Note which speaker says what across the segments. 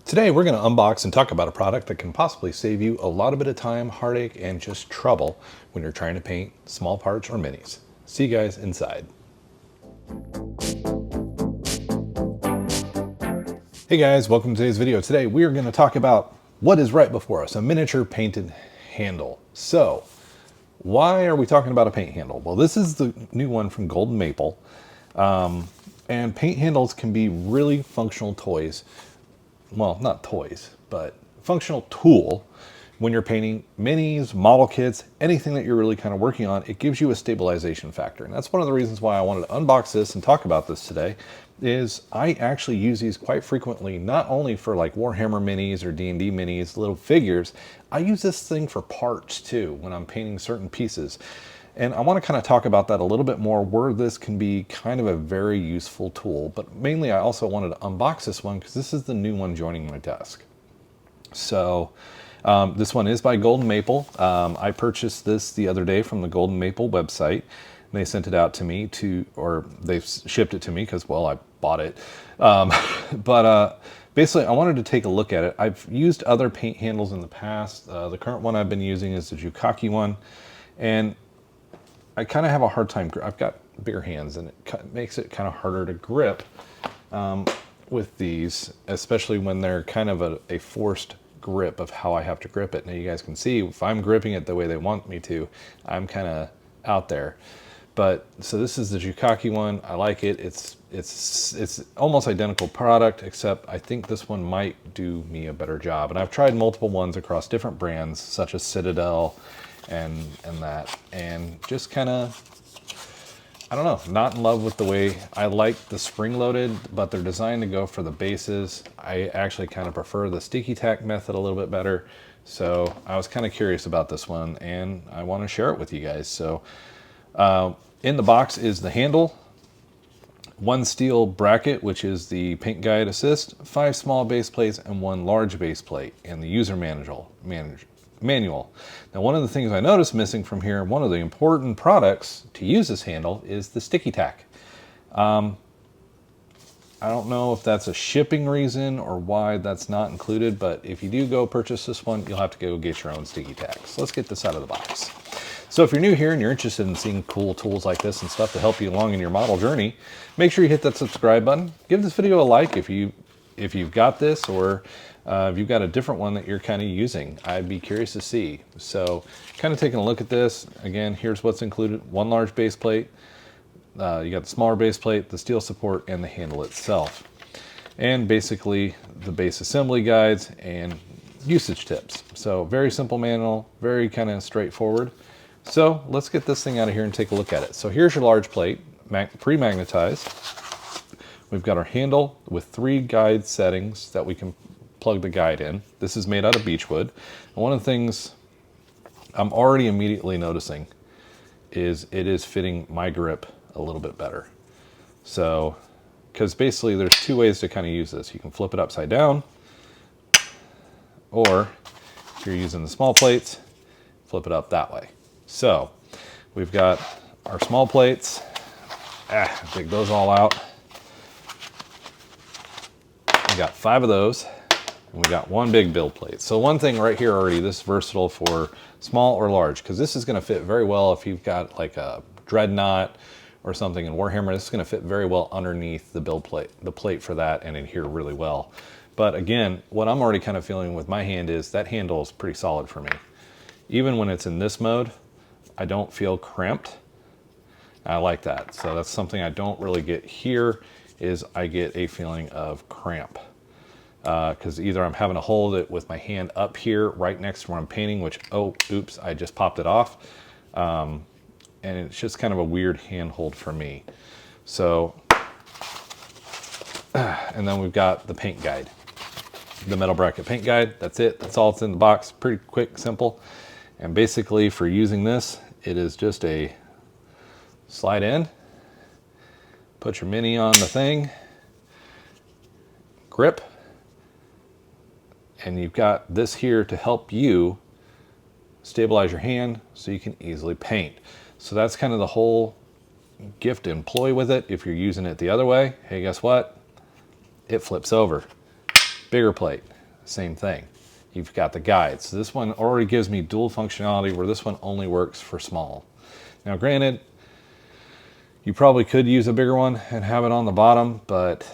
Speaker 1: Today we're going to unbox and talk about a product that can possibly save you a lot of bit of time, heartache, and just trouble when you're trying to paint small parts or minis. See you guys inside. Hey guys, welcome to today's video. Today we are going to talk about what is right before us, a miniature painted handle. So, why are we talking about a paint handle? Well, this is the new one from Golden Maple. And paint handles can be really functional toys. Well, not toys, but functional tool when you're painting minis, model kits, anything that you're really kind of working on. It gives you a stabilization factor. And that's one of the reasons why I wanted to unbox this and talk about this today, is I actually use these quite frequently, not only for like Warhammer minis or D&D minis, little figures. I use this thing for parts too when I'm painting certain pieces. And I want to kind of talk about that a little bit more, where this can be kind of a very useful tool. But mainly I also wanted to unbox this one because this is the new one joining my desk. So this one is by Golden Maple. I purchased this the other day from the Golden Maple website. They sent it out to me or they shipped it to me because, well, I bought it. Basically I wanted to take a look at it. I've used other paint handles in the past. The current one I've been using is the Gaahleri one. And I kind of have a hard time. I've got bigger hands and it makes it kind of harder to grip with these, especially when they're kind of a forced grip of how I have to grip it. Now you guys can see if I'm gripping it the way they want me to, I'm kind of out there. But so this is the Gaahleri one. I like it. It's almost identical product, except I think this one might do me a better job. And I've tried multiple ones across different brands, such as Citadel and just kind of, I don't know, not in love with the way. I like the spring loaded, but they're designed to go for the bases. I actually kind of prefer the sticky tack method a little bit better. So I was kind of curious about this one and I want to share it with you guys. So in the box is the handle, one steel bracket, which is the paint guide assist, 5 small base plates and 1 large base plate, and the user manual. Now, one of the things I noticed missing from here, one of the important products to use this handle, is the sticky tack. I don't know if that's a shipping reason or why that's not included, but if you do go purchase this one, you'll have to go get your own sticky tack. So let's get this out of the box. So if you're new here and you're interested in seeing cool tools like this and stuff to help you along in your model journey, make sure you hit that subscribe button. Give this video a like if you've got this, or if you've got a different one that you're kind of using. I'd be curious to see. So kind of taking a look at this, again, here's what's included. 1 large base plate, you got the smaller base plate, the steel support, and the handle itself. And basically the base assembly guides and usage tips. So very simple manual, very kind of straightforward. So let's get this thing out of here and take a look at it. So here's your large plate, pre-magnetized. We've got our handle with 3 guide settings that we can plug the guide in. This is made out of beechwood. And one of the things I'm already immediately noticing is it is fitting my grip a little bit better. So, because basically there's 2 ways to kind of use this. You can flip it upside down, or if you're using the small plates, flip it up that way. So we've got our small plates. Dig those all out. We got 5 of those, and we got 1 big build plate. So one thing right here already, this is versatile for small or large, because this is going to fit very well if you've got like a dreadnought or something in Warhammer. This is going to fit very well underneath the build plate, the plate for that, and adhere really well. But again, what I'm already kind of feeling with my hand is that handle is pretty solid for me. Even when it's in this mode, I don't feel cramped. I like that. So that's something I don't really get here, is I get a feeling of cramp. Because either I'm having to hold it with my hand up here right next to where I'm painting, which, oh, oops, I just popped it off. And it's just kind of a weird handhold for me. So, and then we've got the paint guide, the metal bracket paint guide. That's it. That's all that's in the box. Pretty quick, simple. And basically for using this, it is just a slide in, put your mini on the thing, grip, and you've got this here to help you stabilize your hand so you can easily paint. So that's kind of the whole gift and ploy with it. If you're using it the other way, hey, guess what? It flips over. Bigger plate. same thing. You've got the guides. So this one already gives me dual functionality where this one only works for small. Now granted, you probably could use a bigger one and have it on the bottom, but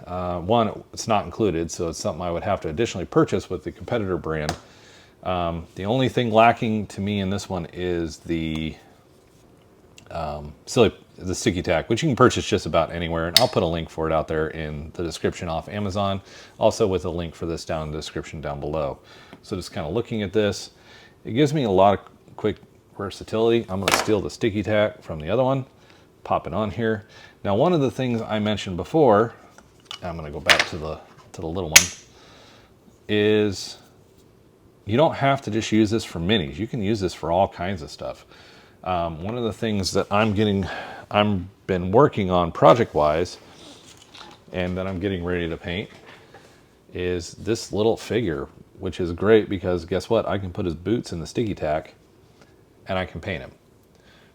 Speaker 1: one, it's not included, so it's something I would have to additionally purchase with the competitor brand. The only thing lacking to me in this one is the sticky tack, which you can purchase just about anywhere, and I'll put a link for it out there in the description off Amazon, also with a link for this down in the description down below. So just kind of looking at this, it gives me a lot of quick versatility. I'm going to steal the sticky tack from the other one, pop it on here. Now one of the things I mentioned before, I'm going to go back to the little one, is you don't have to just use this for minis. You can use this for all kinds of stuff. One of the things that I've been working on project-wise, and that I'm getting ready to paint, is this little figure, which is great because guess what? I can put his boots in the sticky tack, and I can paint him.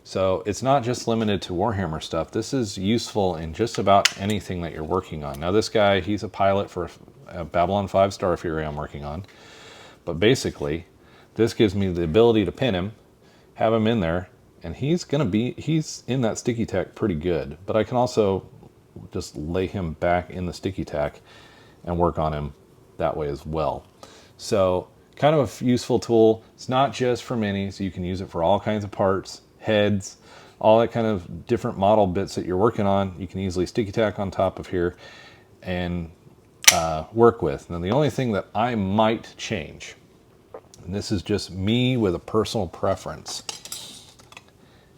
Speaker 1: So it's not just limited to Warhammer stuff. This is useful in just about anything that you're working on. Now this guy, he's a pilot for a Babylon 5 Star Fury I'm working on. But basically, this gives me the ability to pin him, have him in there, and he's in that sticky tack pretty good. But I can also just lay him back in the sticky tack and work on him that way as well. So kind of a useful tool. It's not just for minis. You can use it for all kinds of parts, heads, all that kind of different model bits that you're working on. You can easily sticky tack on top of here and work with. Now the only thing that I might change, and this is just me with a personal preference,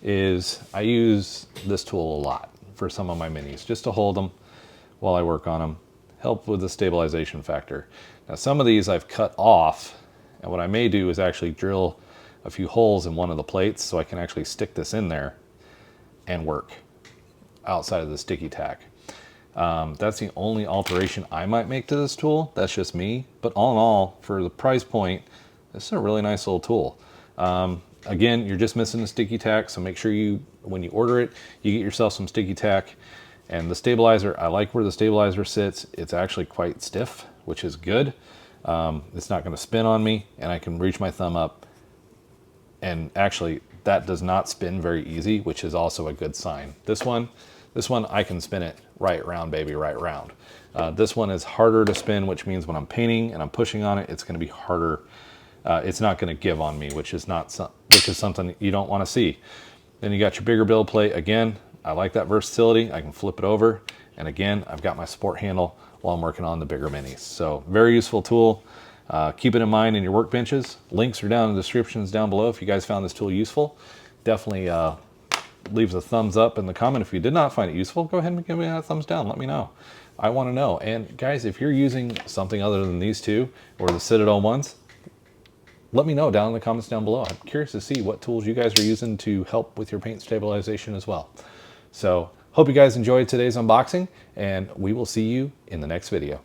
Speaker 1: is I use this tool a lot for some of my minis, just to hold them while I work on them, help with the stabilization factor. Now some of these I've cut off, and what I may do is actually drill a few holes in one of the plates so I can actually stick this in there and work outside of the sticky tack. That's the only alteration I might make to this tool. That's just me. But all in all, for the price point, this is a really nice little tool. Again, you're just missing the sticky tack, so make sure when you order it, you get yourself some sticky tack. And the stabilizer, I like where the stabilizer sits. It's actually quite stiff, which is good. It's not going to spin on me, and I can reach my thumb up. And actually, that does not spin very easy, which is also a good sign. This one, I can spin it right round, baby, right round. This one is harder to spin, which means when I'm painting and I'm pushing on it, it's going to be harder. It's not going to give on me, which is something you don't want to see. Then you got your bigger build plate. Again, I like that versatility. I can flip it over, and again, I've got my support handle while I'm working on the bigger minis. So very useful tool. Keep it in mind in your workbenches. Links are down in the descriptions down below if you guys found this tool useful. Definitely leave a thumbs up in the comment. If you did not find it useful, go ahead and give me a thumbs down. Let me know. I want to know. And guys, if you're using something other than these two or the Citadel ones, let me know down in the comments down below. I'm curious to see what tools you guys are using to help with your paint stabilization as well. So hope you guys enjoyed today's unboxing, and we will see you in the next video.